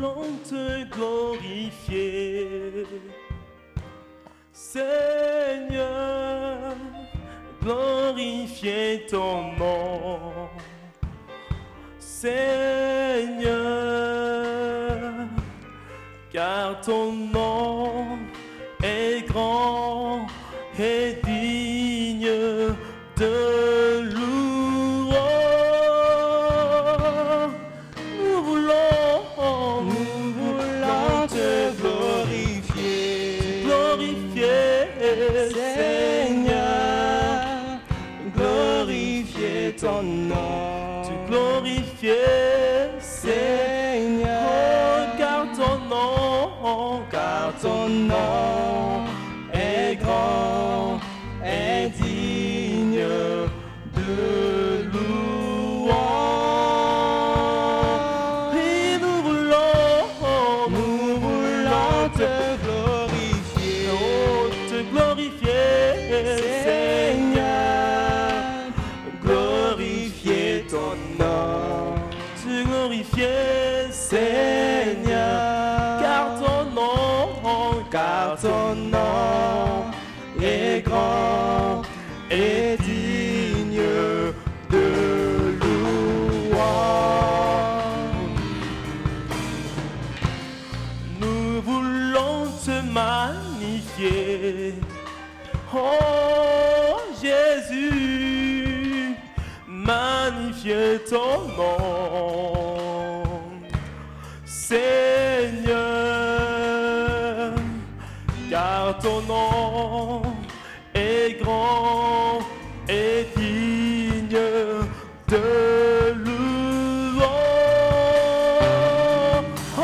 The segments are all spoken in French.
voulons te glorifier. Seigneur, glorifier ton nom. Seigneur, car ton nom est grand et digne de louange. Nous voulons te glorifier, Seigneur, glorifier ton nom, te glorifier, Seigneur, oh, car ton nom est grand et digne de louange. Et nous voulons te glorifier, oh, te glorifier, Seigneur, glorifier ton nom, te glorifier, Seigneur, car ton nom est grand et digne de louange. Nous voulons te magnifier, oh Jésus, magnifier ton nom, Seigneur, car ton nom est grand et digne de louange. Oh,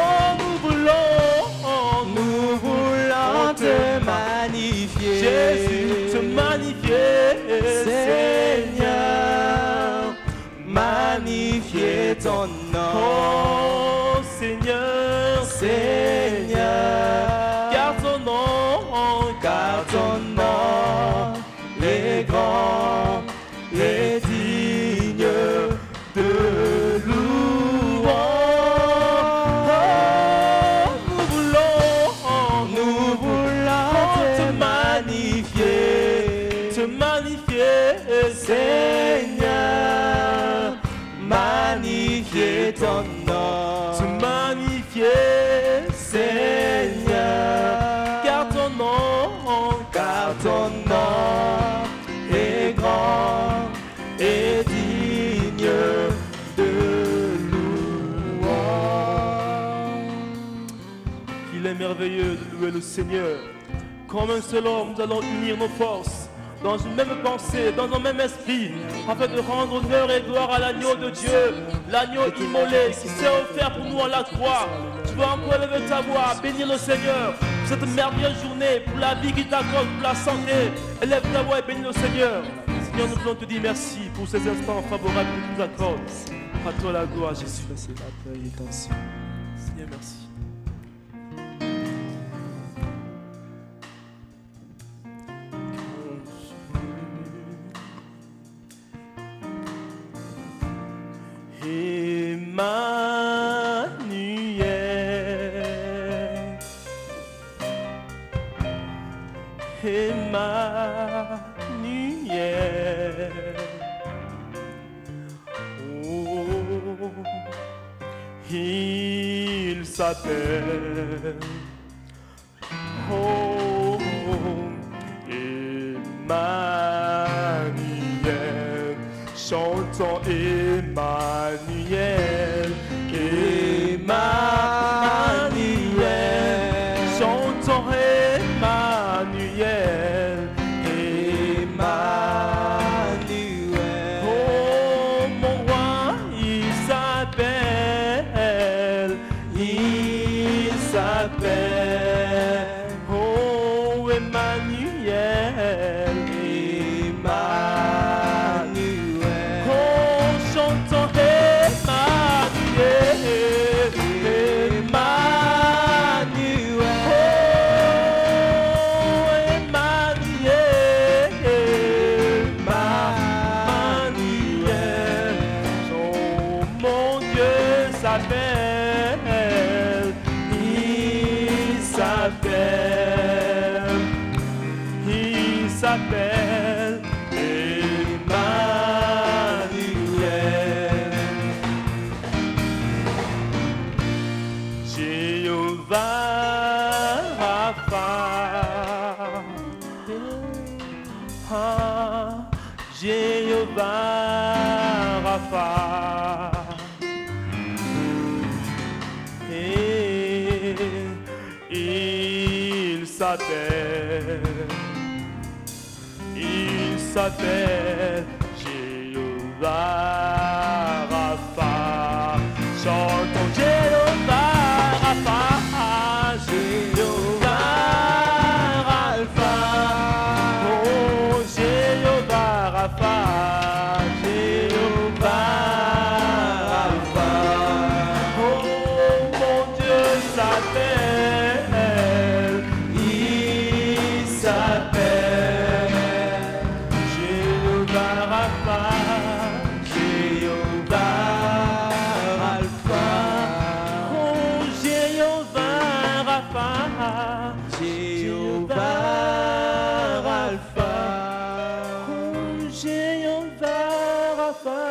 nous voulons te magnifier, Jésus, te magnifier, Seigneur, magnifier ton nom, oh Seigneur, Seigneur, car ton nom est grand et digne de louange. Oh, nous voulons te magnifier, Seigneur, magnifier ton nom, te magnifier, Seigneur, car ton nom est grand et digne de louange. Qu'il est merveilleux de louer le Seigneur. Comme un seul homme, nous allons unir nos forces dans une même pensée, dans un même esprit, afin de rendre honneur et gloire à l'agneau de Dieu, l'agneau immolé qui s'est offert pour nous à la croix. Tu vas encore lever ta voix, bénir le Seigneur pour cette merveilleuse journée, pour la vie qu'il t'accorde, pour la santé. Élève ta voix et bénis le Seigneur. Seigneur, nous voulons te dire merci pour ces instants favorables que tu nous accordes. À toi la gloire, Jésus. Seigneur, merci. Emmanuel, Emmanuel, oh, il s'appelle, oh, Emmanuel, chantons Emmanuel, Emmanuel, chantons Emmanuel, Emmanuel, oh mon roi, il s'appelle, oh Emmanuel, Emmanuel, oh chantons Emmanuel, Emmanuel, oh Emmanuel, Emmanuel, oh mon Dieu s'appelle s'appelle Emmanuel. Jéhovah Rapha, Jéhovah Rapha, et il s'appelle Jéhovah Rapha. Chantons Jéhovah Rapha, Jéhovah Rapha, oh Jéhovah Rapha, Jéhovah Rapha, oh mon Dieu s'appelle, il s'appelle Jéhovah Rapha, Jéhovah Rapha, oh Jéhovah Rapha, Jéhovah Rapha, oh Jéhovah Rapha,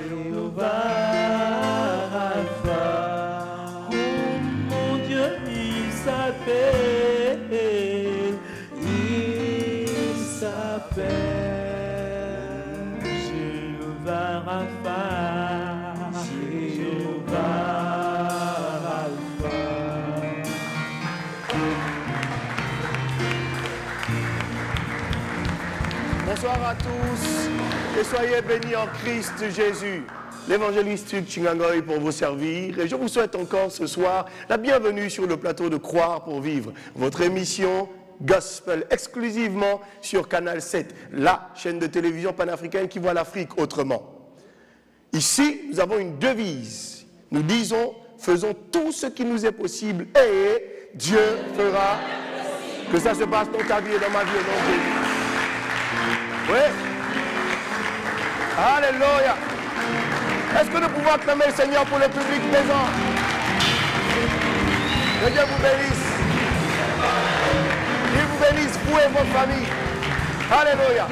Jéhovah Rapha, oh mon Dieu il s'appelle Jéhovah Rapha, Jéhovah Rapha. Bonsoir à tous et soyez bénis en Christ Jésus. L'évangéliste Hugues Chingangoy pour vous servir et je vous souhaite encore ce soir la bienvenue sur le plateau de Croire pour vivre, votre émission Gospel exclusivement sur Canal 7, la chaîne de télévision panafricaine qui voit l'Afrique autrement. Ici, nous avons une devise. Nous disons, faisons tout ce qui nous est possible et Dieu fera que ça se passe dans ta vie et dans ma vie au nom de Jésus. Oui. Alléluia. Est-ce que nous pouvons acclamer le Seigneur pour le public présent? Que Dieu vous bénisse. Il vous bénisse, vous et votre famille. Alléluia.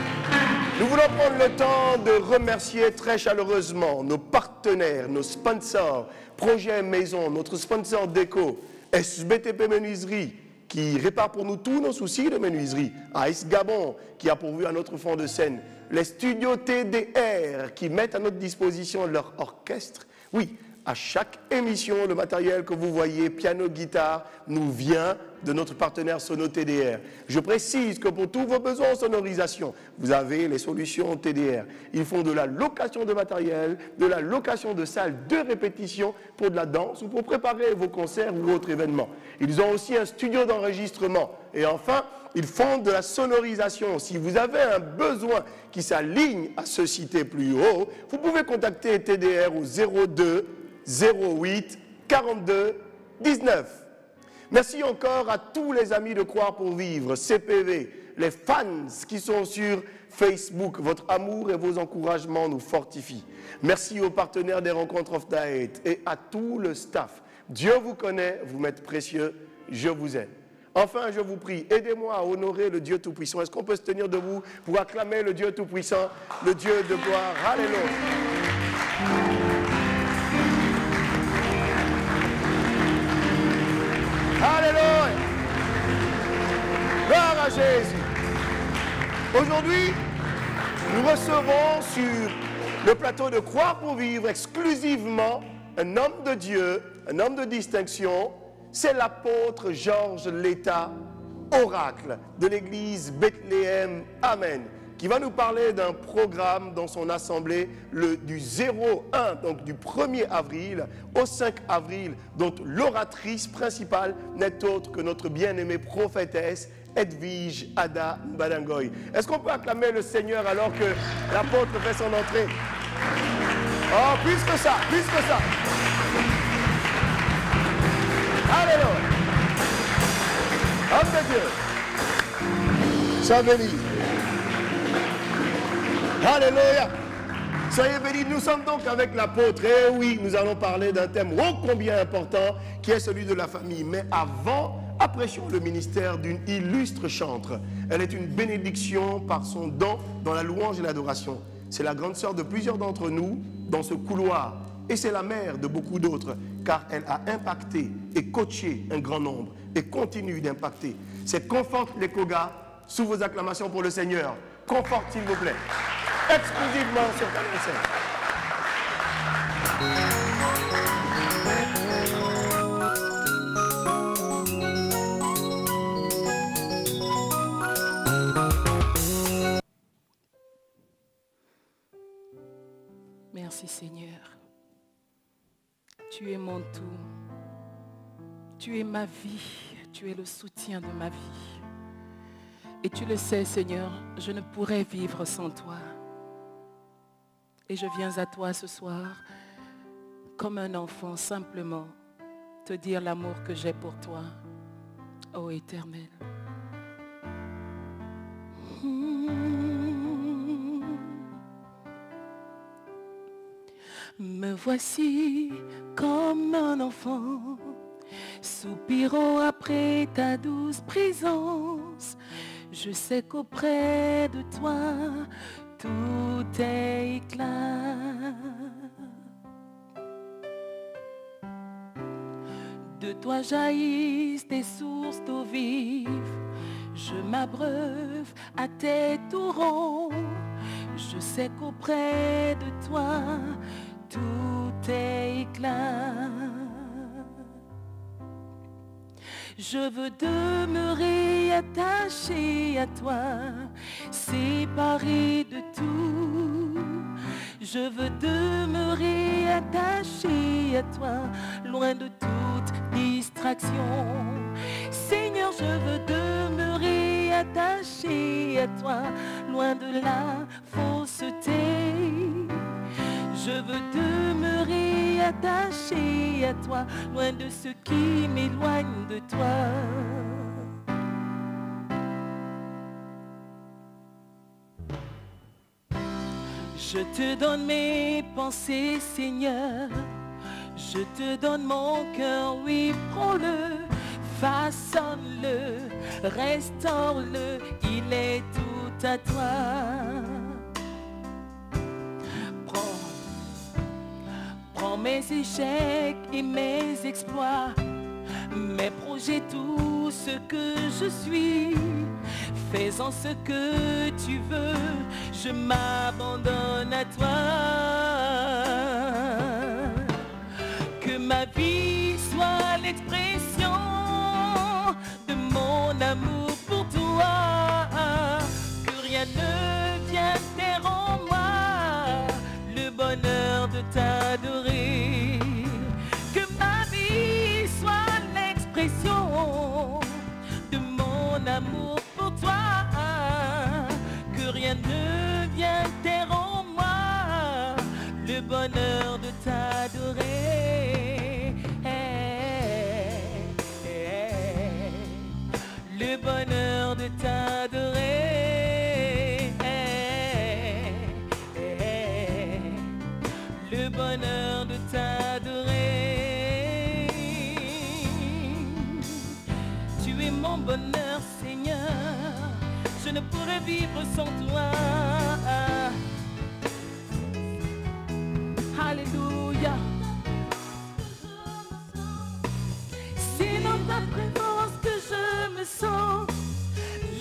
Nous voulons prendre le temps de remercier très chaleureusement nos partenaires, nos sponsors, Projet Maison, notre sponsor déco, SBTP Menuiserie, qui répare pour nous tous nos soucis de menuiserie, Ice Gabon, qui a pourvu à notre fond de scène, les studios TDR, qui mettent à notre disposition leur orchestre. Oui, à chaque émission, le matériel que vous voyez, piano, guitare, nous vient de notre partenaire Sono TDR. Je précise que pour tous vos besoins en sonorisation, vous avez les solutions TDR. Ils font de la location de matériel, de la location de salles de répétition pour de la danse ou pour préparer vos concerts ou autres événements. Ils ont aussi un studio d'enregistrement. Et enfin, ils font de la sonorisation. Si vous avez un besoin qui s'aligne à ce cité plus haut, vous pouvez contacter TDR au 02 08 42 19. Merci encore à tous les amis de Croire pour vivre, CPV, les fans qui sont sur Facebook. Votre amour et vos encouragements nous fortifient. Merci aux partenaires des Rencontres of Diet et à tout le staff. Dieu vous connaît, vous m'êtes précieux, je vous aime. Enfin, je vous prie, aidez-moi à honorer le Dieu Tout-Puissant. Est-ce qu'on peut se tenir debout pour acclamer le Dieu Tout-Puissant, le Dieu de gloire? Alléluia. Alléluia. Gloire à Jésus. Aujourd'hui, nous recevons sur le plateau de Croire pour vivre exclusivement un homme de Dieu, un homme de distinction. C'est l'apôtre Georges Letta, oracle de l'église Bethléem. Amen. Qui va nous parler d'un programme dans son assemblée du 01, donc du 1er avril au 5 avril, dont l'oratrice principale n'est autre que notre bien-aimée prophétesse Edwige Ada Badangoy. Est-ce qu'on peut acclamer le Seigneur alors que l'apôtre fait son entrée? Oh, plus que ça, plus que ça. Alléluia. Homme de Dieu. Sois béni. Alléluia. Soyez bénis. Nous sommes donc avec l'apôtre. Et oui, nous allons parler d'un thème ô combien important qui est celui de la famille. Mais avant apprécions le ministère d'une illustre chantre. Elle est une bénédiction par son don dans la louange et l'adoration. C'est la grande sœur de plusieurs d'entre nous dans ce couloir. Et c'est la mère de beaucoup d'autres, car elle a impacté et coaché un grand nombre et continue d'impacter. C'est Conforte Lekoga, sous vos acclamations pour le Seigneur. Conforte, s'il vous plaît, exclusivement sur Canal 5. Merci Seigneur. Tu es mon tout. Tu es ma vie. Tu es le soutien de ma vie. Et tu le sais Seigneur, je ne pourrais vivre sans toi. Et je viens à toi ce soir comme un enfant simplement te dire l'amour que j'ai pour toi, ô Éternel. Me voici comme un enfant, soupirant après ta douce présence. Je sais qu'auprès de toi, tout est éclat. De toi jaillissent des sources d'eau vive. Je m'abreuve à tes torrents. Je sais qu'auprès de toi, tout est éclat. Je veux demeurer attaché à toi, séparé de tout. Je veux demeurer attaché à toi, loin de toute distraction. Seigneur, je veux demeurer attaché à toi, loin de la fausseté. Je veux demeurer attaché à toi, loin de ce qui m'éloigne de toi. Je te donne mes pensées, Seigneur. Je te donne mon cœur, oui, prends-le, façonne-le, restaure-le, il est tout à toi. Prends mes échecs et mes exploits, mes projets, tout ce que je suis. Fais-en ce que tu veux, je m'abandonne à toi. Que ma vie soit l'expression de mon amour pour toi. Que rien ne vienne taire en moi le bonheur de t'adorer. Que ma vie soit l'expression de mon amour pour toi. Que rien ne vienne taire en moi le bonheur de t'adorer. Le bonheur de t'adorer. Le bonheur de t'adorer. Tu es mon bonheur, Seigneur. Je ne pourrais vivre sans toi. Alléluia. C'est dans ta présence que je me sens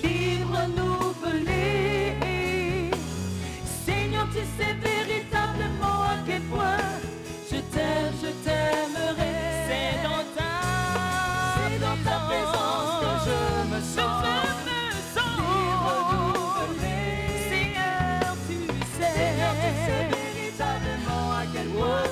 libre, renouvelé. Seigneur, tu sais véritablement à quel point je t'aime, je t'aimerai. C'est dans ta présence que je me sens libre, renouvelé. Seigneur, tu sais véritablement à quel point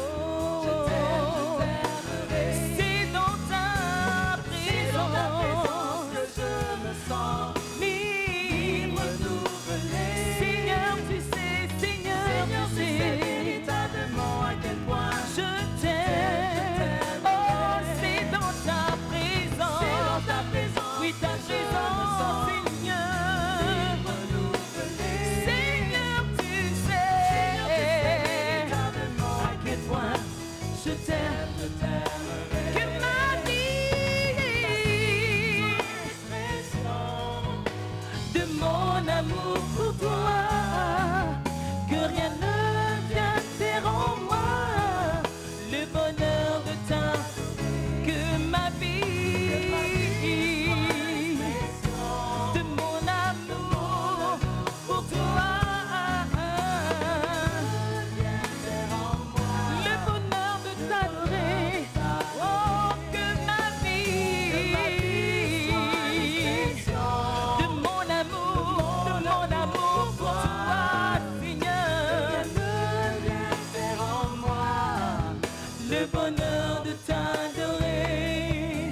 le bonheur de t'adorer.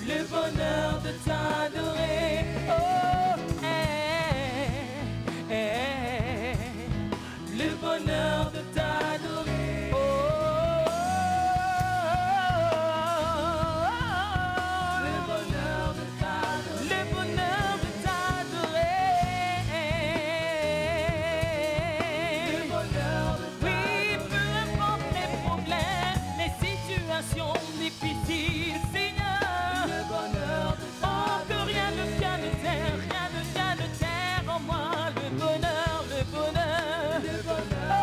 Le bonheur de t'adorer. Oh, le bonheur de t'adorer. Oh, le bonheur de t'adorer. Le bonheur de t'adorer. Le bonheur de t'adorer. Oui, peu importe les problèmes, les situations difficiles, Seigneur. Le bonheur de t'adorer. Oh, que rien ne vient de terre, rien ne vient de terre en moi. Le bonheur, le bonheur. Le bonheur. Oh,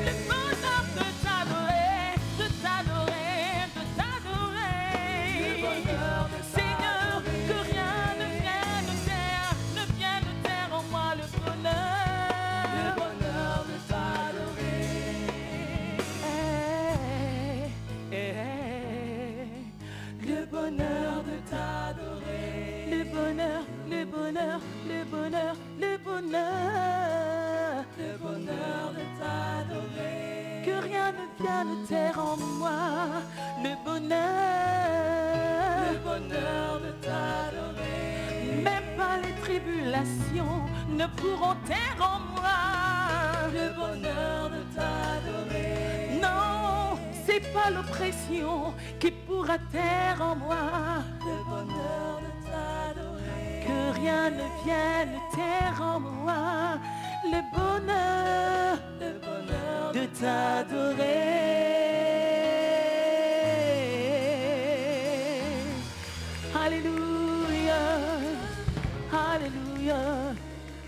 le bonheur de t'adorer, de t'adorer, de t'adorer. Le bonheur de Seigneur, que rien ne vienne de terre, ne vienne de terre en moi. Le bonheur. Le bonheur de t'adorer. Le bonheur de t'adorer. Le bonheur, le bonheur, le bonheur, le bonheur. Le bonheur de t'adorer. Que rien ne vienne de terre en moi. Le bonheur. Le bonheur de t'adorer. Même pas les tribulations ne pourront taire en moi. Le bonheur de t'adorer. Non, c'est pas l'oppression qui pourra taire en moi. Le bonheur de t'adorer. Que rien ne vienne taire en moi. Le bonheur de t'adorer. Alléluia, alléluia,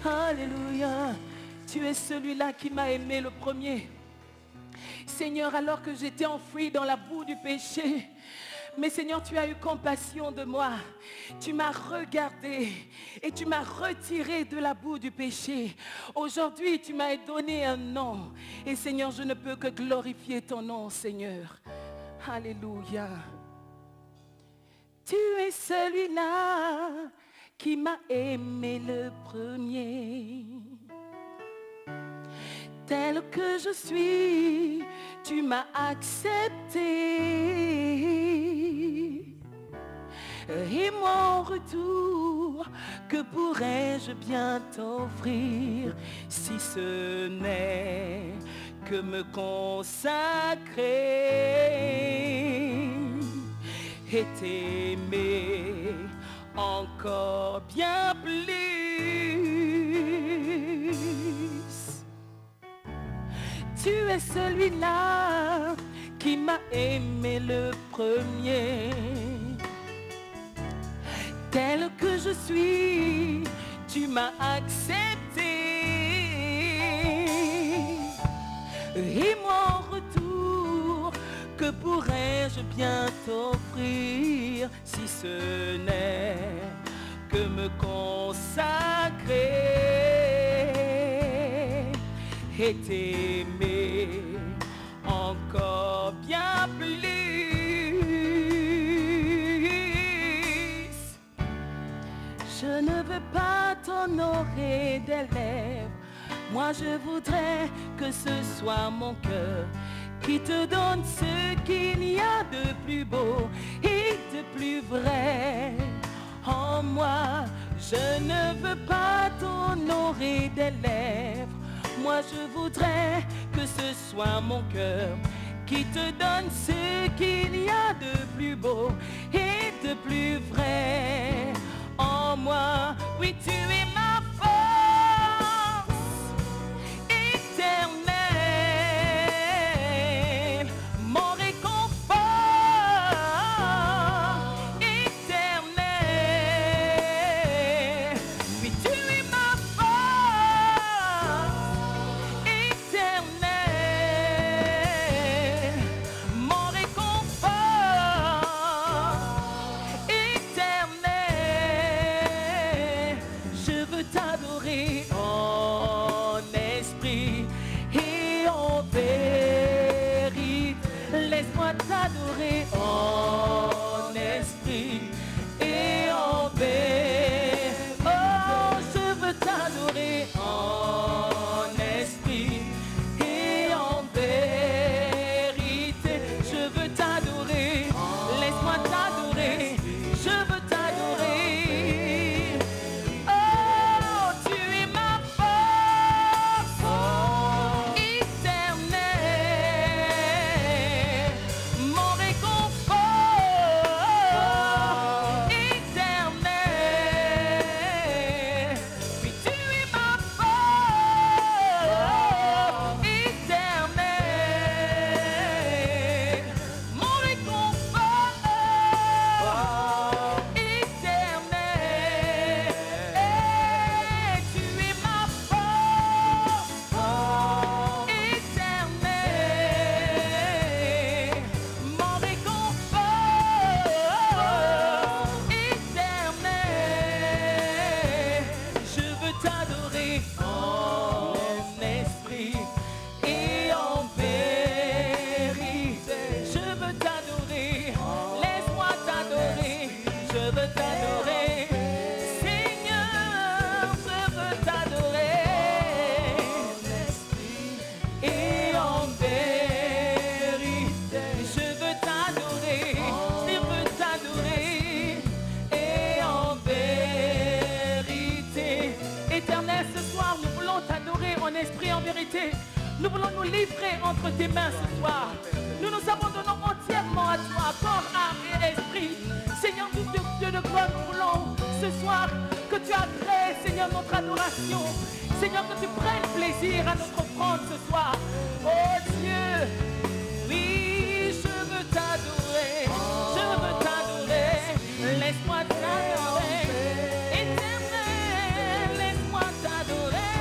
alléluia. Tu es celui-là qui m'a aimé le premier. Seigneur, alors que j'étais enfoui dans la boue du péché, mais Seigneur, tu as eu compassion de moi. Tu m'as regardé et tu m'as retiré de la boue du péché. Aujourd'hui, tu m'as donné un nom. Et Seigneur, je ne peux que glorifier ton nom, Seigneur. Alléluia. Tu es celui-là qui m'a aimé le premier. Tel que je suis, tu m'as accepté. Et mon retour, que pourrais-je bien t'offrir si ce n'est que me consacrer et t'aimer encore bien plus. Tu es celui-là qui m'a aimé le premier. Tel que je suis, tu m'as accepté. Et mon retour, que pourrais-je bien t'offrir si ce n'est que me consacrer et t'aimer encore bien plus. Je ne veux pas t'honorer des lèvres. Moi je voudrais que ce soit mon cœur qui te donne ce qu'il y a de plus beau et de plus vrai en moi. Je ne veux pas t'honorer des lèvres. Moi je voudrais que ce soit mon cœur qui te donne ce qu'il y a de plus beau et de plus vrai en moi. Oui, tu es ma force éternelle, mon réconfort éternel. Oui, tu es ma force éternelle, mon réconfort éternel. Je veux t'adorer en esprit et en vérité. Laisse-moi t'adorer en esprit et en vérité. Oh, je veux t'adorer en esprit en esprit et en vérité. Je veux t'adorer, laisse-moi t'adorer, je veux t'adorer. Seigneur, je veux t'adorer et en vérité. Je veux t'adorer, je veux t'adorer et en vérité. Éternel, ce soir, nous voulons t'adorer en esprit et en vérité. Nous voulons nous livrer entre tes mains ce soir. Nous nous abandonnons entièrement à toi, corps, âme et esprit. Seigneur, Dieu de gloire, nous voulons ce soir que tu agrées, Seigneur, notre adoration. Seigneur, que tu prennes plaisir à notre offrande ce soir. Oh Dieu, oui, je veux t'adorer, je veux t'adorer. Laisse-moi t'adorer. Éternel, laisse-moi t'adorer.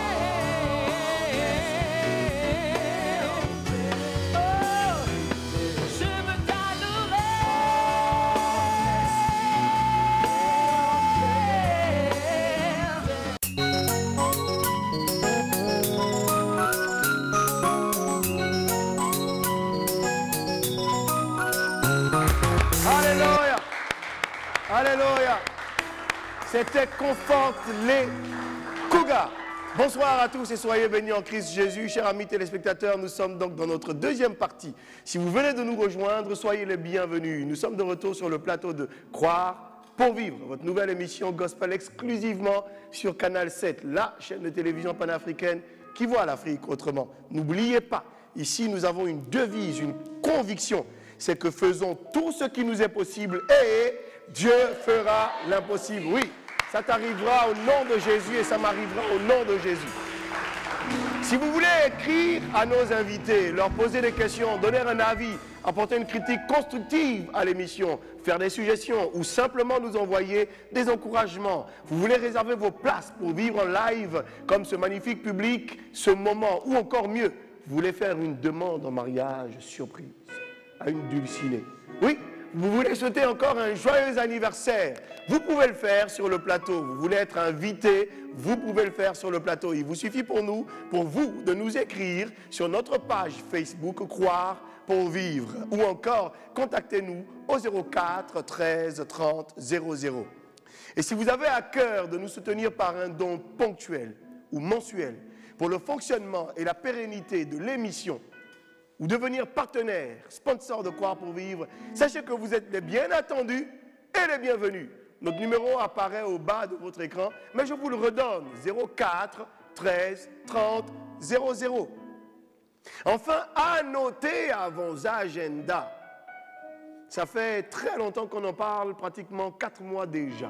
Oh, je veux t'adorer. Alléluia. Alléluia. C'était Conforte les Cougars. Bonsoir à tous et soyez bénis en Christ Jésus. Chers amis téléspectateurs, nous sommes donc dans notre deuxième partie. Si vous venez de nous rejoindre, soyez les bienvenus. Nous sommes de retour sur le plateau de Croire pour vivre, votre nouvelle émission gospel exclusivement sur Canal 7, la chaîne de télévision panafricaine qui voit l'Afrique autrement. N'oubliez pas, ici nous avons une devise, une conviction, c'est que faisons tout ce qui nous est possible et Dieu fera l'impossible. Oui, ça t'arrivera au nom de Jésus et ça m'arrivera au nom de Jésus. Si vous voulez écrire à nos invités, leur poser des questions, donner un avis, apporter une critique constructive à l'émission, faire des suggestions ou simplement nous envoyer des encouragements, vous voulez réserver vos places pour vivre en live comme ce magnifique public, ce moment, ou encore mieux, vous voulez faire une demande en mariage surprise à une dulcinée. Oui, vous voulez souhaiter encore un joyeux anniversaire, vous pouvez le faire sur le plateau. Vous voulez être invité, vous pouvez le faire sur le plateau. Il vous suffit pour vous, de nous écrire sur notre page Facebook Croire pour vivre. Ou encore, contactez-nous au 04 13 30 00. Et si vous avez à cœur de nous soutenir par un don ponctuel ou mensuel pour le fonctionnement et la pérennité de l'émission, ou devenir partenaire, sponsor de Croire pour vivre, sachez que vous êtes les bien attendus et les bienvenus. Notre numéro apparaît au bas de votre écran, mais je vous le redonne, 04 13 30 00. Enfin, à noter à vos agendas, ça fait très longtemps qu'on en parle, pratiquement 4 mois déjà.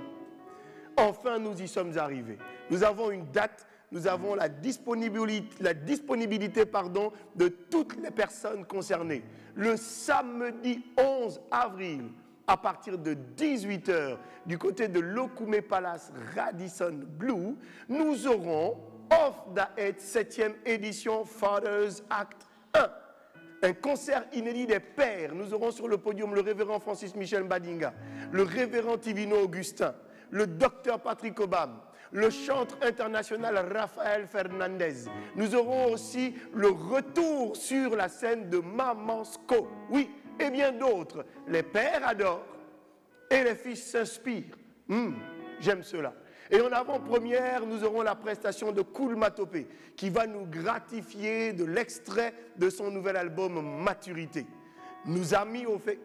Enfin, nous y sommes arrivés. Nous avons une date. Nous avons la disponibilité de toutes les personnes concernées. Le samedi 11 avril, à partir de 18h, du côté de l'Okoumé Palace Radisson Blu, nous aurons Off the Head 7e édition Fathers Act 1. Un concert inédit des pères. Nous aurons sur le podium le révérend Francis Michel Mbadinga, le révérend Tivino Augustin, le docteur Patrick Obam, le chanteur international Raphaël Fernandez. Nous aurons aussi le retour sur la scène de Maman Sko. Oui, et bien d'autres. Les pères adorent et les fils s'inspirent. J'aime cela. Et en avant-première, nous aurons la prestation de Koul Matopé qui va nous gratifier de l'extrait de son nouvel album Maturité.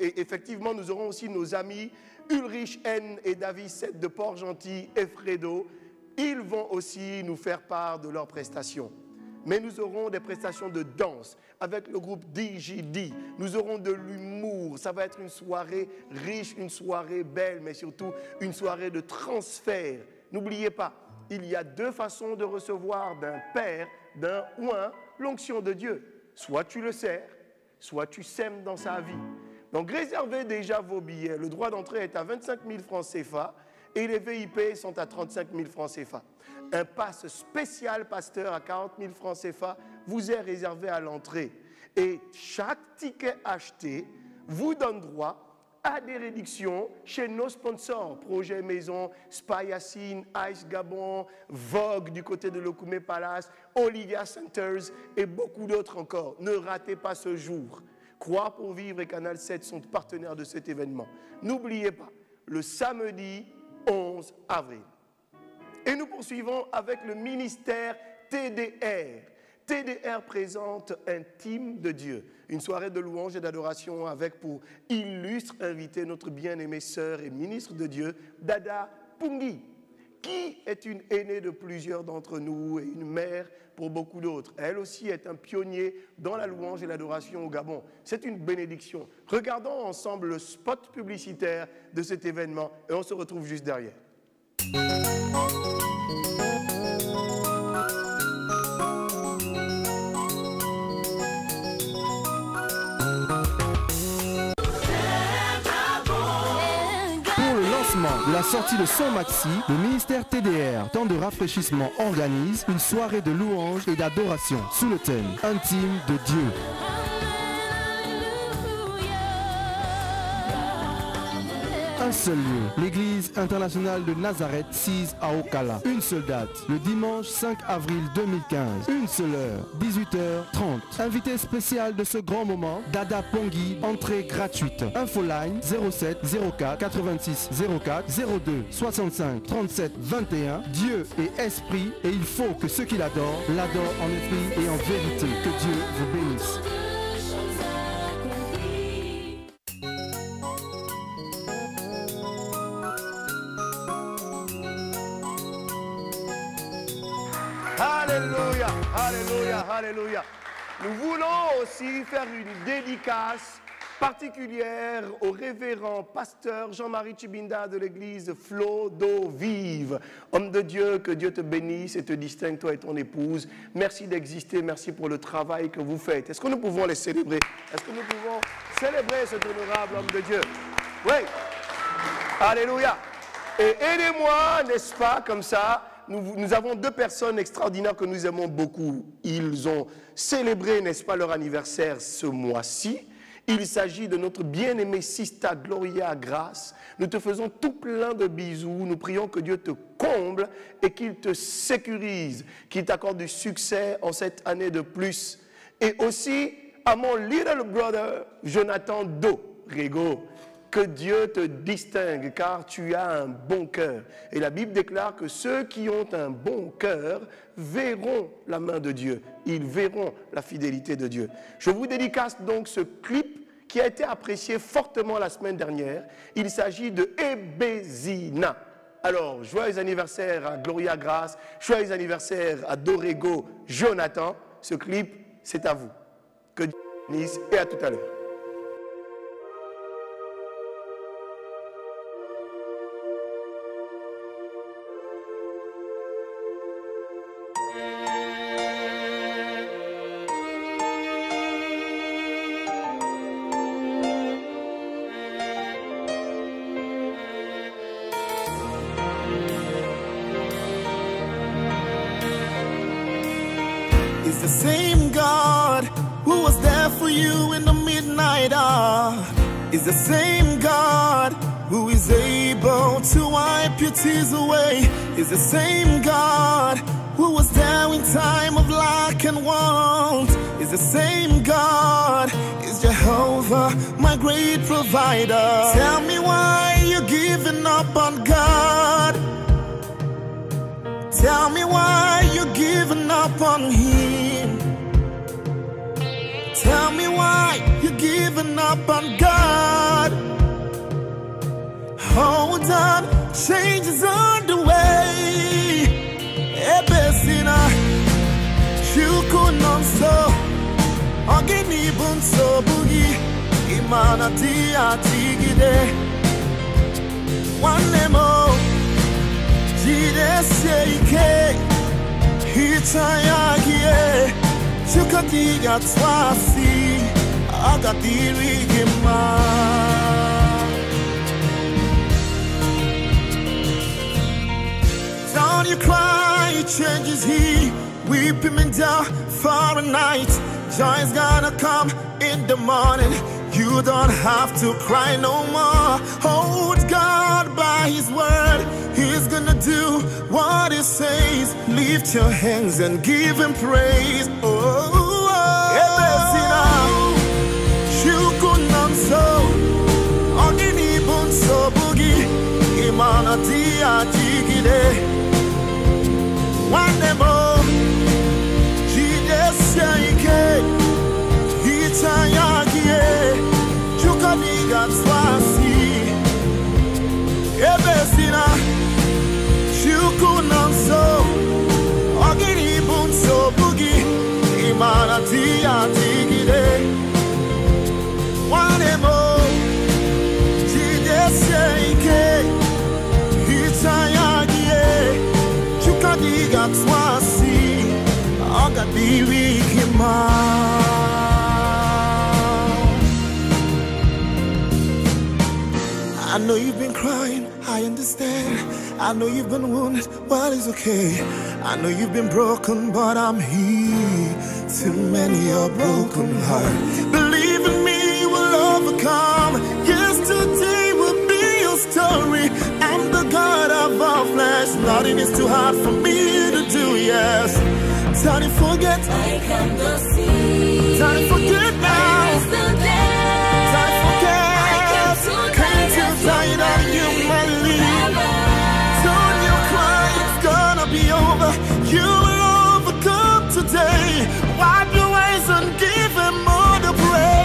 Effectivement, nous aurons aussi nos amis Ulrich N et David Seth de Port-Gentil et Fredo. Ils vont aussi nous faire part de leurs prestations. Mais nous aurons des prestations de danse avec le groupe DJD. Nous aurons de l'humour. Ça va être une soirée riche, une soirée belle, mais surtout une soirée de transfert. N'oubliez pas, il y a 2 façons de recevoir d'un père, d'un ou un, l'onction de Dieu. Soit tu le sers, soit tu sèmes dans sa vie. Donc réservez déjà vos billets. Le droit d'entrée est à 25 000 francs CFA. Et les VIP sont à 35 000 francs CFA. Un pass spécial pasteur à 40 000 francs CFA vous est réservé à l'entrée. Et chaque ticket acheté vous donne droit à des réductions chez nos sponsors, Projet Maison, Spa Yacine, Ice Gabon, Vogue du côté de l'Okoumé Palace, Olivia Centers et beaucoup d'autres encore. Ne ratez pas ce jour. Croire pour vivre et Canal 7 sont partenaires de cet événement. N'oubliez pas, le samedi 11 avril. Et nous poursuivons avec le ministère TDR. TDR présente un team de Dieu. Une soirée de louange et d'adoration avec pour illustre invité notre bien-aimée sœur et ministre de Dieu, Dada Pungi, qui est une aînée de plusieurs d'entre nous et une mère pour beaucoup d'autres. Elle aussi est un pionnier dans la louange et l'adoration au Gabon. C'est une bénédiction. Regardons ensemble le spot publicitaire de cet événement et on se retrouve juste derrière. De la sortie de son maxi, le ministère TDR, temps de rafraîchissement, organise une soirée de louange et d'adoration sous le thème intime de Dieu. Un seul lieu, l'église internationale de Nazareth 6 à Okala. Une seule date, le dimanche 5 avril 2015. Une seule heure, 18h30. Invité spécial de ce grand moment, Dada Pungi, entrée gratuite. Infoline 07 04 86 04 02 65 37 21. Dieu est esprit et il faut que ceux qui l'adorent en esprit et en vérité. Que Dieu vous bénisse. Alléluia, alléluia, alléluia. Nous voulons aussi faire une dédicace particulière au révérend pasteur Jean-Marie Chibinda de l'église Flot d'eau vive. Homme de Dieu, que Dieu te bénisse et te distingue, toi et ton épouse. Merci d'exister, merci pour le travail que vous faites. Est-ce que nous pouvons les célébrer? Est-ce que nous pouvons célébrer cet honorable homme de Dieu? Oui. Alléluia. Et aidez-moi, n'est-ce pas, comme ça. Nous avons deux personnes extraordinaires que nous aimons beaucoup. Ils ont célébré, n'est-ce pas, leur anniversaire ce mois-ci. Il s'agit de notre bien-aimée Sista Gloria Grace. Nous te faisons tout plein de bisous. Nous prions que Dieu te comble et qu'il te sécurise, qu'il t'accorde du succès en cette année de plus. Et aussi à mon little brother, Jonathan Dorego. Que Dieu te distingue, car tu as un bon cœur. Et la Bible déclare que ceux qui ont un bon cœur verront la main de Dieu. Ils verront la fidélité de Dieu. Je vous dédicace donc ce clip qui a été apprécié fortement la semaine dernière. Il s'agit de Ebezina. Alors, joyeux anniversaire à Gloria Grace, joyeux anniversaire à Dorego Jonathan. Ce clip, c'est à vous. Que Dieu vous bénisse et à tout à l'heure. It's the same God who was there for you in the midnight hour. It's the same God who is able to wipe your tears away. It's the same God who was there in time of lack and want. It's the same God, it's Jehovah, my great provider. Tell me why you're giving up on God. Tell me why you're giving up on Him. Tell me why you're giving up on God. Hold on, change is on the way. Ebesina, Shukunonso, Ogini Bunso Bugi, Imana Tia Tigide, one nemo. Jide seike hitayagie chukatiga twasi agadiri gima. Don't you cry, changes He. Weep him down for a night. Joy's gonna come in the morning. You don't have to cry no more. Hold God by His word. He's gonna do what He says. Lift your hands and give Him praise. Oh, Imana tia tigide Wanemo Jidesia ike Itayagie Chukaniga twasi Ebesina Chukunanso Ogini bunso bugi Imana tia tigide Wanemo Jidesia ike Chukadiga twasi Agadiwi kima. I know you've been crying, I understand. I know you've been wounded, well it's okay. I know you've been broken, but I'm here to mend your broken heart. Believe in me, you will overcome. Yesterday will be your story. I'm the God of all flesh. Nothing is too hard for me to do, yes. Time to forget. I can go see. Time to forget now. Time to forget. Can't you die that you might leave? Don't you cry, it's gonna be over. You will overcome today. Wipe your eyes and give Him all the praise.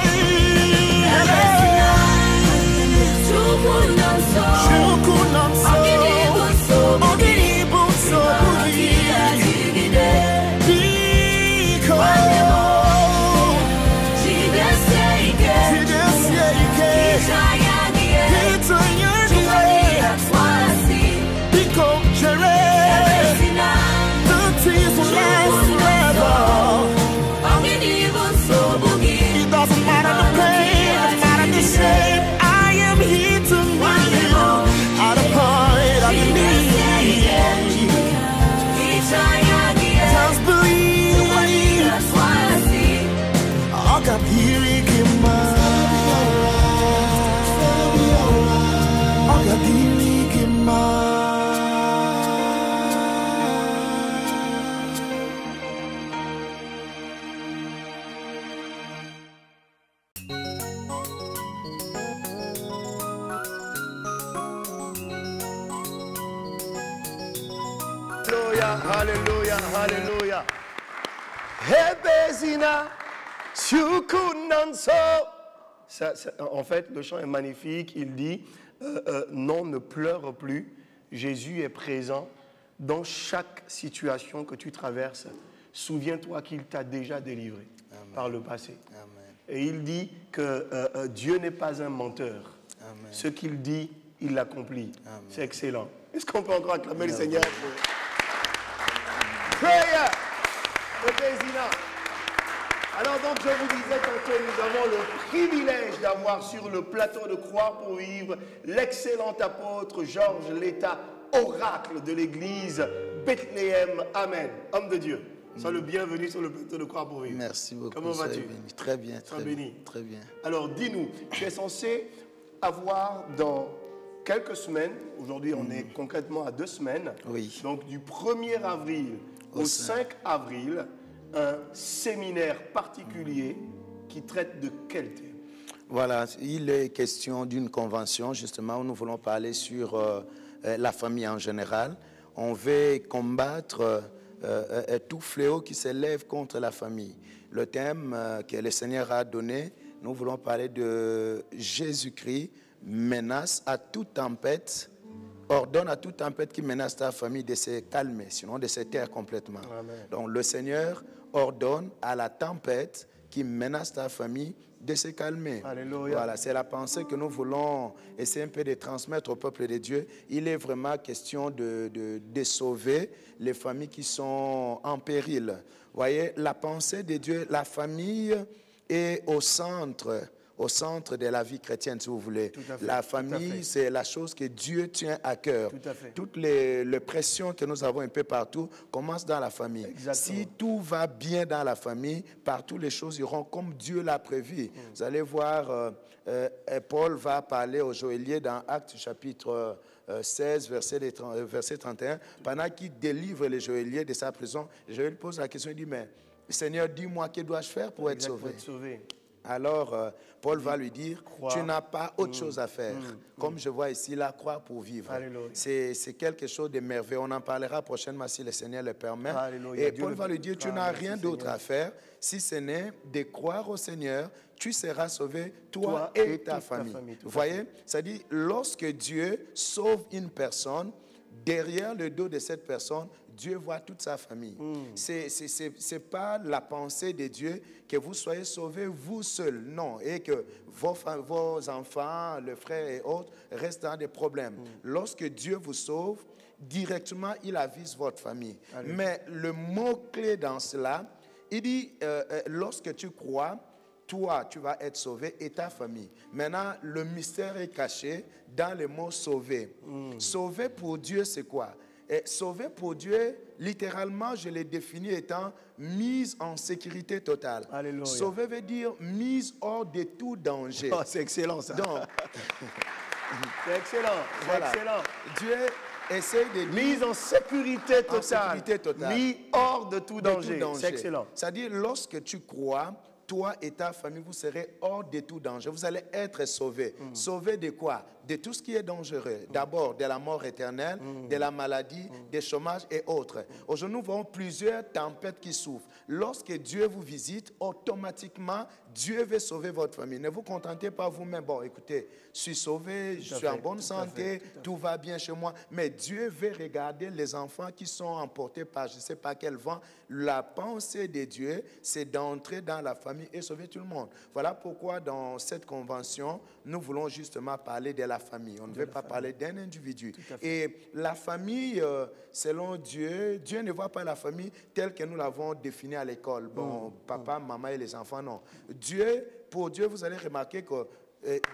Alléluia, alléluia. Hebezina, Chukunanso. En fait, le chant est magnifique. Il dit, non, ne pleure plus. Jésus est présent dans chaque situation que tu traverses. Souviens-toi qu'il t'a déjà délivré. Amen. Par le passé. Amen. Et il dit que Dieu n'est pas un menteur. Amen. Ce qu'il dit, il l'accomplit. C'est excellent. Est-ce qu'on peut encore acclamer le Seigneur? Prayer, Ebezina. Alors donc je vous disais tantôt, nous avons le privilège d'avoir sur le plateau de Croire pour vivre l'excellent apôtre Georges Letta, oracle de l'église Bethléem. Amen. Homme de Dieu, sois le bienvenu sur le plateau de Croire pour vivre. Merci beaucoup. Comment vas-tu? Très bien, très béni. Très bien. Alors dis-nous, tu es censé avoir dans quelques semaines, aujourd'hui on est concrètement à 2 semaines, donc du 1er avril au 5 avril, un séminaire particulier qui traite de quel thème? Voilà, il est question d'une convention justement où nous voulons parler sur la famille en général. On veut combattre tout fléau qui s'élève contre la famille. Le thème que le Seigneur a donné, nous voulons parler de Jésus-Christ, menace à toute tempête, ordonne à toute tempête qui menace ta famille de se calmer, sinon de se taire complètement. Amen. Donc le Seigneur ordonne à la tempête qui menace ta famille de se calmer. Alléluia. Voilà, c'est la pensée que nous voulons essayer un peu de transmettre au peuple de Dieu. Il est vraiment question de sauver les familles qui sont en péril. Vous voyez, la pensée de Dieu, la famille est au centre au centre de la vie chrétienne, si vous voulez. Tout à fait, La tout à famille, fait. c'est la chose que Dieu tient à cœur. Tout à fait. Toutes les pressions que nous avons un peu partout commencent dans la famille. Exactement. Si tout va bien dans la famille, partout les choses iront comme Dieu l'a prévu. Vous allez voir, Paul va parler aux joailliers dans Actes chapitre 16, verset 31, pendant qu'il délivre les joailliers de sa prison. Le joaillier pose la question, il dit, mais Seigneur, dis-moi, que dois-je faire pour être sauvé? Alors, Paul va lui dire, tu n'as pas autre chose à faire. Comme je vois ici, là, croire pour vivre. C'est quelque chose de merveilleux. On en parlera prochainement si le Seigneur le permet. Alléluia. Et Paul va lui dire, tu n'as rien d'autre à faire, si ce n'est de croire au Seigneur, tu seras sauvé, toi et ta famille. Vous voyez, c'est-à-dire, lorsque Dieu sauve une personne, derrière le dos de cette personne, Dieu voit toute sa famille. C'est pas la pensée de Dieu que vous soyez sauvés vous seuls, non, et que vos enfants, le frère et autres restent dans des problèmes. Lorsque Dieu vous sauve, directement, il avise votre famille. Mais le mot-clé dans cela, il dit, lorsque tu crois, toi, tu vas être sauvé et ta famille. Maintenant, le mystère est caché dans le mot sauver. Sauver pour Dieu, c'est quoi? Et sauver pour Dieu, littéralement, je l'ai défini étant mise en sécurité totale. Alléluia. Sauver veut dire mise hors de tout danger. Oh, c'est excellent ça. Donc, c'est excellent. C'est voilà. excellent. Dieu essaie de dire Mise en sécurité totale. sécurité totale. Mis hors de tout de tout danger. danger. C'est excellent. C'est-à-dire, lorsque tu crois, toi et ta famille, vous serez hors de tout danger. Vous allez être sauvés. Sauvés de quoi? De tout ce qui est dangereux. D'abord, de la mort éternelle, de la maladie, des chômages et autres. Aujourd'hui, nous voyons plusieurs tempêtes qui souffrent. Lorsque Dieu vous visite, automatiquement, Dieu veut sauver votre famille. Ne vous contentez pas vous-même. Bon, écoutez, je suis sauvé, je suis en bonne santé, tout va bien chez moi. Mais Dieu veut regarder les enfants qui sont emportés par je ne sais pas quel vent. La pensée de Dieu, c'est d'entrer dans la famille et sauver tout le monde. Voilà pourquoi dans cette convention, nous voulons justement parler de la famille. On ne veut pas parler d'un individu. Et la famille, selon Dieu, Dieu ne voit pas la famille telle que nous l'avons définie à l'école. Bon, papa, maman et les enfants, non. Dieu, pour Dieu, vous allez remarquer que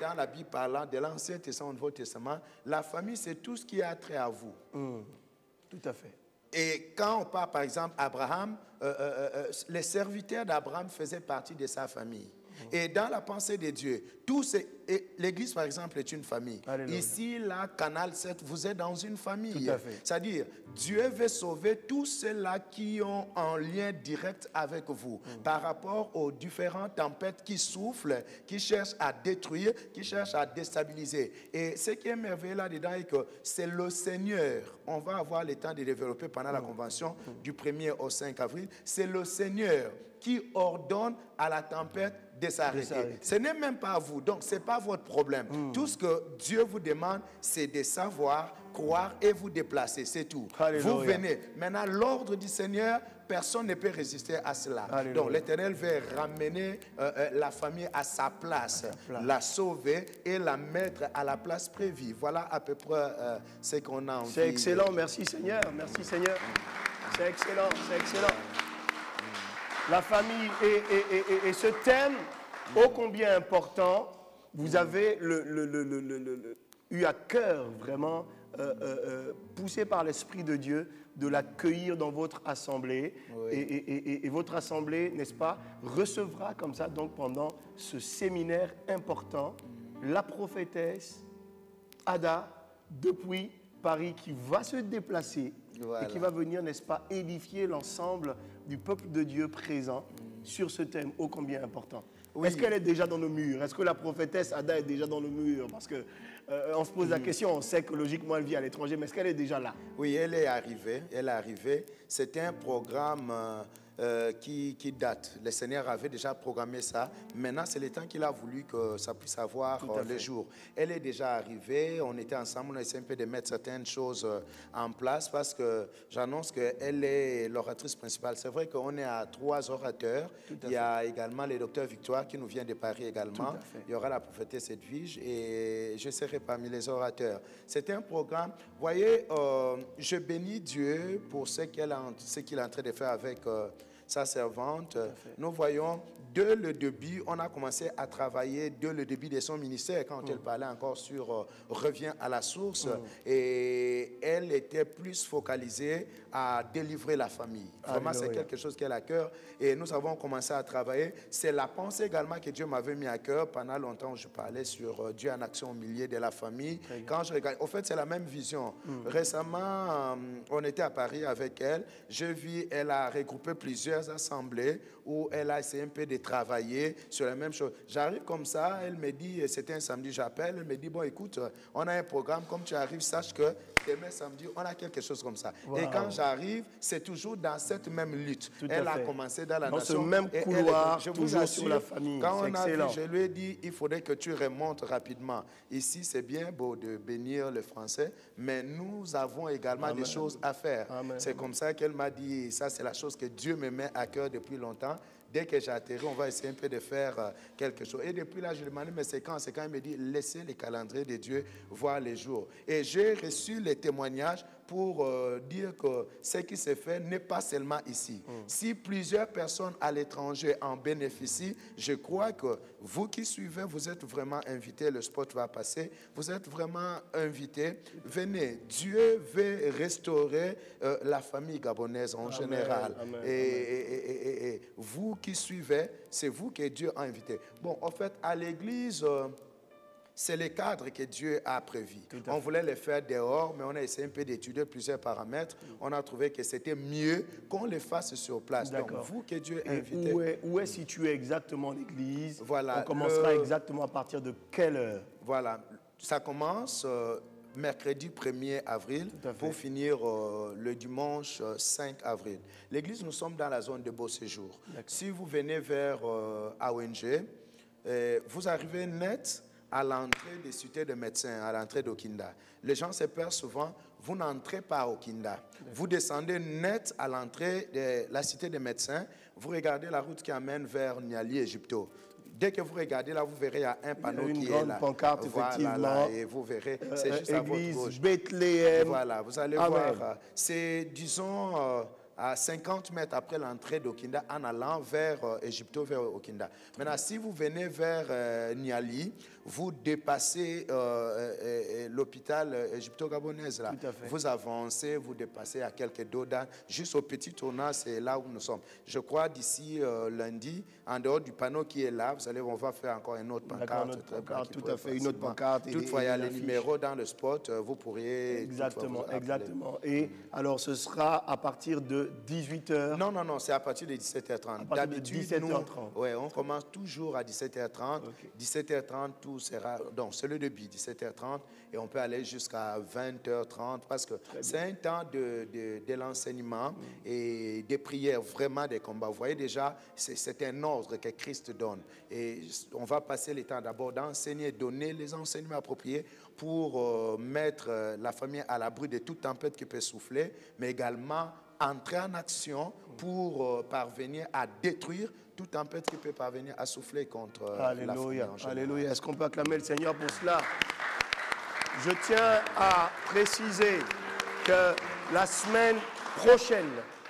dans la Bible parlant de l'Ancien Testament au Nouveau Testament, la famille, c'est tout ce qui a trait à vous. Tout à fait. Et quand on parle, par exemple, Abraham, les serviteurs d'Abraham faisaient partie de sa famille. Et dans la pensée de Dieu, l'Église, par exemple, est une famille. Alléluia. Ici, là, Canal 7, vous êtes dans une famille. Tout à fait. C'est-à-dire, Dieu veut sauver tous ceux-là qui ont un lien direct avec vous par rapport aux différentes tempêtes qui soufflent, qui cherchent à détruire, qui cherchent à déstabiliser. Et ce qui est merveilleux là-dedans est que c'est le Seigneur. On va avoir le temps de développer pendant la convention du 1er au 5 avril. C'est le Seigneur qui ordonne à la tempête de s'arrêter. Ce n'est même pas vous, donc ce n'est pas votre problème. Tout ce que Dieu vous demande, c'est de savoir, croire et vous déplacer, c'est tout. Alléluia. Vous venez. Maintenant, l'ordre du Seigneur, personne ne peut résister à cela. Alléluia. Donc l'Éternel veut ramener la famille à sa place, la sauver et la mettre à la place prévue. Voilà à peu près ce qu'on a envie. C'est excellent, merci Seigneur. Merci Seigneur. C'est excellent, c'est excellent. La famille et ce thème, ô combien important, vous avez eu à cœur vraiment, poussé par l'Esprit de Dieu, de l'accueillir dans votre assemblée. Oui. Et votre assemblée, n'est-ce pas, recevra comme ça, donc pendant ce séminaire important, la prophétesse Ada, depuis Paris, qui va se déplacer. Voilà. Et qui va venir, n'est-ce pas, édifier l'ensemble du peuple de Dieu présent sur ce thème ô combien important. Oui. Est-ce qu'elle est déjà dans nos murs? Est-ce que la prophétesse Ada est déjà dans nos murs? Parce que on se pose la question, on sait que logiquement elle vit à l'étranger, mais est-ce qu'elle est déjà là? Oui, elle est arrivée. Elle est arrivée. C'était un programme qui date. Le Seigneur avait déjà programmé ça. Maintenant, c'est le temps qu'il a voulu que ça puisse avoir le jour. Elle est déjà arrivée. On était ensemble. On a essayé un peu de mettre certaines choses en place parce que j'annonce qu'elle est l'oratrice principale. C'est vrai qu'on est à 3 orateurs. Il y a également le docteur Victoire qui nous vient de Paris également. Il y aura la prophétesse Edwige et je serai parmi les orateurs. C'est un programme. Vous voyez, je bénis Dieu pour ce qu'il est en train de faire avec sa servante. Nous voyons, dès le début, on a commencé à travailler dès le début de son ministère, quand elle parlait encore sur revient à la source, et elle était plus focalisée à délivrer la famille. Vraiment, c'est quelque chose qu'elle a à cœur, et nous avons commencé à travailler. C'est la pensée également que Dieu m'avait mis à cœur. Pendant longtemps, je parlais sur Dieu en action au milieu de la famille. Quand je regarde, en fait, c'est la même vision. Récemment, on était à Paris avec elle. Je vis, elle a regroupé plusieurs assemblées où elle a essayé un peu de travailler sur la même chose. J'arrive comme ça, elle me dit, c'était un samedi, j'appelle, elle me dit, bon, écoute, on a un programme, comme tu arrives, sache que demain samedi, on a quelque chose comme ça. Et quand j'arrive, c'est toujours dans cette même lutte. Elle a commencé dans la nation. Dans ce même couloir, je vous assure, sur la famille. Quand on a vu, je lui ai dit, il faudrait que tu remontes rapidement. Ici, c'est bien beau de bénir le français, mais nous avons également des choses à faire. C'est comme ça qu'elle m'a dit, ça c'est la chose que Dieu me met à cœur depuis longtemps. Dès que j'ai atterri, on va essayer un peu de faire quelque chose. Et depuis là, je lui ai demandé, mais c'est quand? C'est quand il me dit, laissez les calendriers de Dieu voir les jours. Et j'ai reçu les témoignages pour dire que ce qui s'est fait n'est pas seulement ici. Si plusieurs personnes à l'étranger en bénéficient, je crois que vous qui suivez, vous êtes vraiment invités. Le spot va passer. Vous êtes vraiment invités. Venez. Dieu veut restaurer la famille gabonaise en général. Et vous qui suivez, c'est vous que Dieu a invité. Bon, en fait, à l'église, c'est le cadre que Dieu a prévu. On voulait le faire dehors, mais on a essayé un peu d'étudier plusieurs paramètres. On a trouvé que c'était mieux qu'on le fasse sur place. Donc, vous que Dieu a invité. Où est située exactement l'église? Voilà. On commencera exactement à partir de quelle heure? Voilà. Ça commence mercredi 1er avril pour finir le dimanche 5 avril. L'église, nous sommes dans la zone de beau séjour. Si vous venez vers AONG, vous arrivez net à l'entrée des cités de médecins, à l'entrée d'Okinda. Les gens se perdent souvent, vous n'entrez pas à Okinda. Vous descendez net à l'entrée de la cité des médecins, vous regardez la route qui amène vers Niali, Égypto. Dès que vous regardez là, vous verrez, il y a un panneau qui est là. Une grande pancarte, effectivement. Là, et vous verrez, c'est juste à votre gauche. Bethléem. Voilà, vous allez voir. C'est, disons, à 50 mètres après l'entrée d'Okinda, en allant vers Égypto, vers Okinda. Maintenant, si vous venez vers Niali, vous dépassez l'hôpital égypto-gabonaise. Là. Vous avancez, vous dépassez à quelques dodas, juste au petit tournant, c'est là où nous sommes. Je crois d'ici lundi, en dehors du panneau qui est là, vous allez, on va faire encore une autre pancarte. Tout à fait, une autre pancarte. Toutefois, il y a les numéros dans le spot, vous pourriez... Exactement, exactement. Et alors, ce sera à partir de 18h? Non, non, non, c'est à partir de 17h30. D'habitude, 17h30. Ouais, on commence toujours à 17h30. 17h30, tout sera... Donc, c'est le début, 17h30, et on peut aller jusqu'à 20h30, parce que c'est un temps de l'enseignement et des prières, vraiment des combats. Vous voyez déjà, c'est un ordre que Christ donne. Et on va passer le temps d'abord d'enseigner, donner les enseignements appropriés pour mettre la famille à l'abri de toute tempête qui peut souffler, mais également entrer en action pour parvenir à détruire toute tempête qui peut parvenir à souffler contre la famille. Alléluia. Est-ce qu'on peut acclamer le Seigneur pour cela? Je tiens à préciser que la semaine prochaine,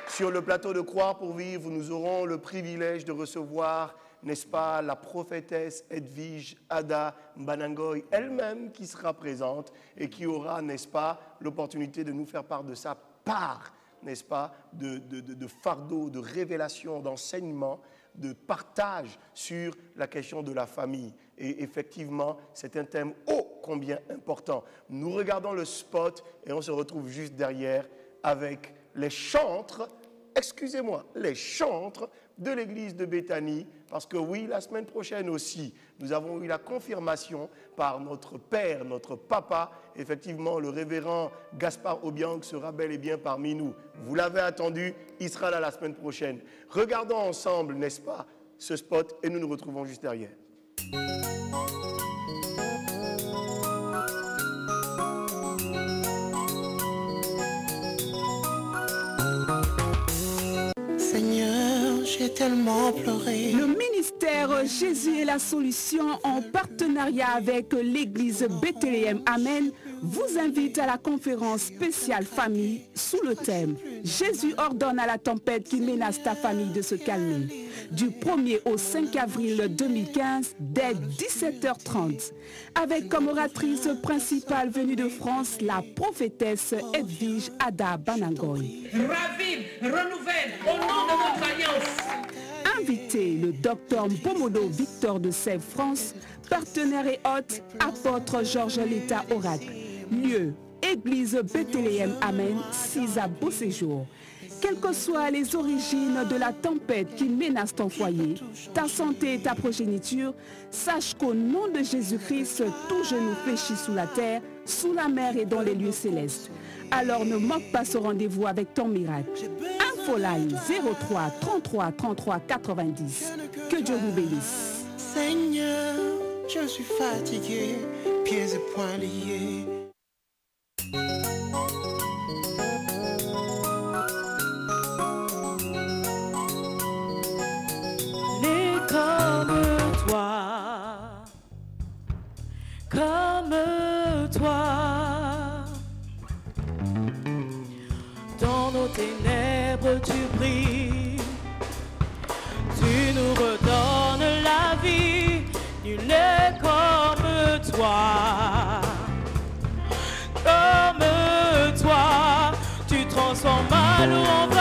sur le plateau de Croire pour vivre, nous aurons le privilège de recevoir, n'est-ce pas, la prophétesse Edwige Ada Mbanangoy elle-même qui sera présente et qui aura, n'est-ce pas, l'opportunité de nous faire part de sa part, n'est-ce pas, de fardeau, de révélation, d'enseignement, de partage sur la question de la famille. Et effectivement, c'est un thème ô combien important. Nous regardons le spot et on se retrouve juste derrière avec les chantres, excusez-moi, les chantres de l'église de Béthanie, parce que oui, la semaine prochaine aussi, nous avons eu la confirmation par notre père, notre papa, effectivement, le révérend Gaspard Obiang sera bel et bien parmi nous. Vous l'avez attendu, il sera là la semaine prochaine. Regardons ensemble, n'est-ce pas, ce spot et nous nous retrouvons juste derrière. Seigneur, j'ai tellement pleuré. Le ministère Jésus est la solution en partenariat avec l'église Bethléem Amen vous invite à la conférence spéciale famille sous le thème « Jésus ordonne à la tempête qui menace ta famille de se calmer » du 1er au 5 avril 2015 dès 17h30 avec comme oratrice principale venue de France la prophétesse Edwige Ada Banangoy. Ravive, renouvelle au nom de notre alliance. Invité le docteur Mpomodo Victor de Sèvres France, partenaire et hôte, apôtre Georges Létat Oracle. Lieu, église Bethléem Amen, 6 à Beau Séjour. Quelles que soient les origines de la tempête qui menace ton foyer, ta santé et ta progéniture, sache qu'au nom de Jésus-Christ, tout genou fléchit sous la terre, sous la mer et dans les lieux célestes. Alors ne manque pas ce rendez-vous avec ton miracle. Infoline 03 33 33 90. Que Dieu vous bénisse. Seigneur, je suis fatigué, pieds et poings liés. Comme toi, dans nos ténèbres tu brilles, tu nous redonnes la vie, nul n'est comme toi. Comme toi, tu transformes mal en vin.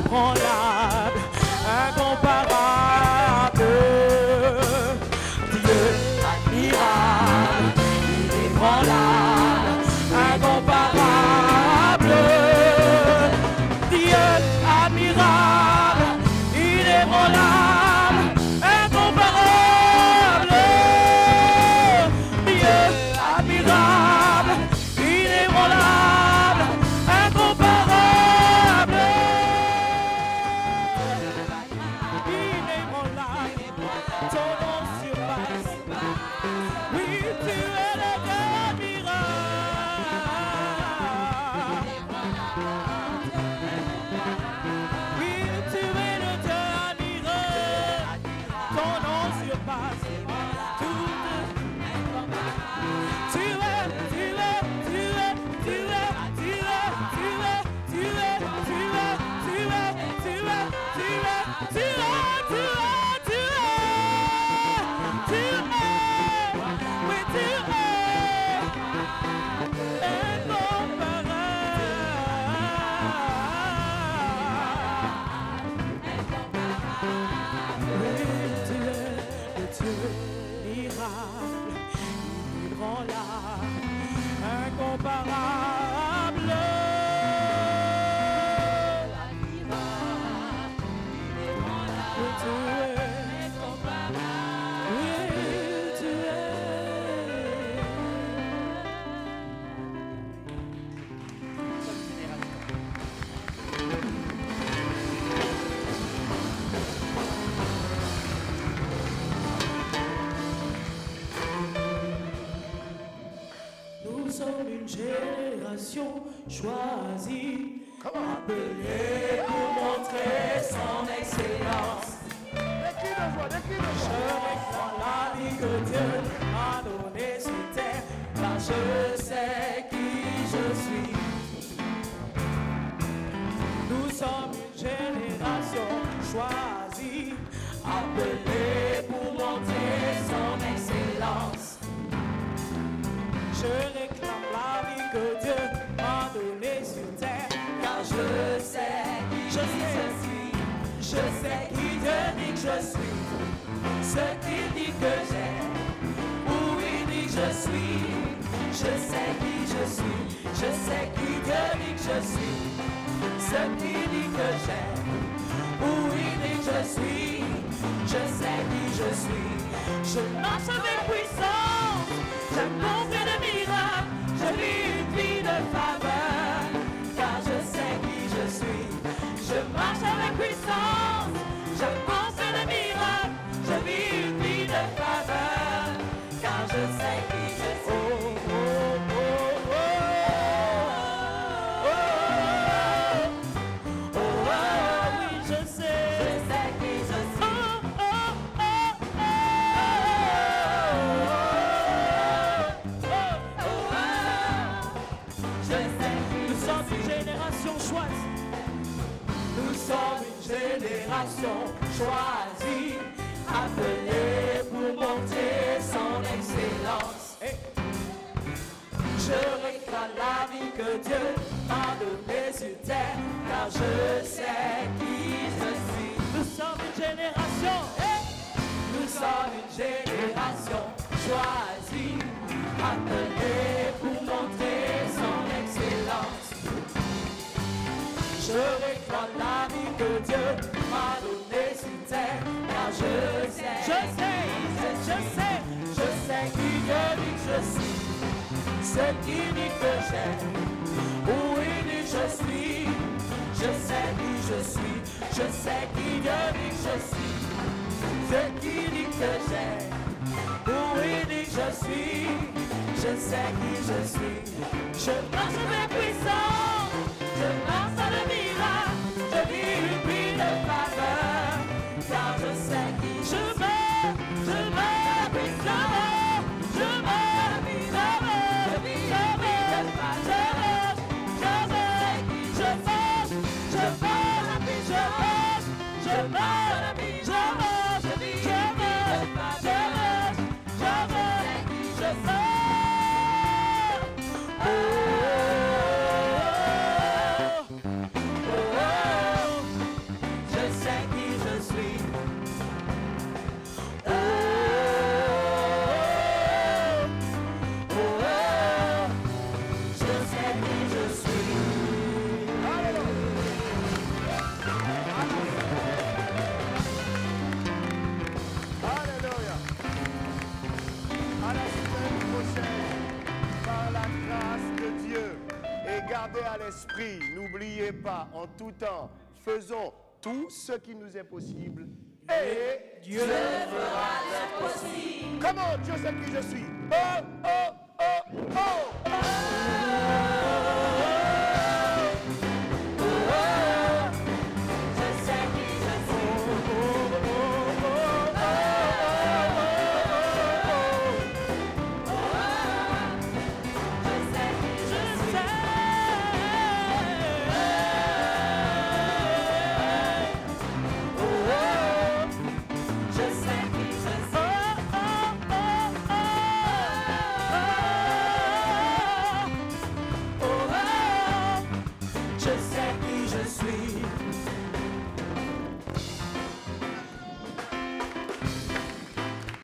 Inébranlable, incomparable, Dieu admirable, inébranlable, incomparable, Dieu admirable, inébranlable, incomparable, Dieu admirable, inébranlable, incomparable. génération choisie, appelée pour montrer son excellence. Je réclame la vie que Dieu m'a donnée sur terre, car je sais qui je suis. Nous sommes une génération choisie, appelée pour montrer son excellence. Je réclame la vie que Dieu m'a donnée sur terre, car je sais qui je suis. Je sais qui Dieu dit que je suis, ce qu'il dit que j'ai, où il dit que je suis. Je sais qui je suis, je sais qui Dieu dit que je suis, ce qu'il dit que j'ai, où il dit que je suis. Je sais qui je suis. Je marche avec puissance, j'accomplis de miracles, je vis une vie de faveur, car je sais qui je suis. Je marche avec puissance, j'accomplis de miracles, je vis une vie de faveur, car je sais qui je suis. Oui, je sais qui je suis. Nous sommes une génération choisie. Nous sommes une génération choisie, appelée pour montrer son excellence. Je réclame la vie que Dieu m'a donnée sur terre, car je sais qui je suis. Nous sommes une génération, nous sommes une génération choisie, appelée pour montrer son excellence. Je réclame la vie que Dieu m'a donnée sur terre, car je sais qui Dieu dit que je suis, ce qu'il dit que j'ai, où il dit que je suis. Je sais qui je suis, je sais qui Dieu dit que je suis, ce qu'il dit que j'ai, où il dit que je suis. Je sais qui je suis. Je marche avec puissance, je marche dans le miracle, je vis une vie de faveur, car je sais qui je meurs puissamment, je meurs puissamment, je vis une vie de faveur, je sais qui je meurs, je meurs, je vis une vie de faveur, je meurs. Gardez à l'esprit, n'oubliez pas, en tout temps, faisons tout ce qui nous est possible et Dieu fera l'impossible. Comment Dieu sait qui je suis? Oh, oh, oh, oh!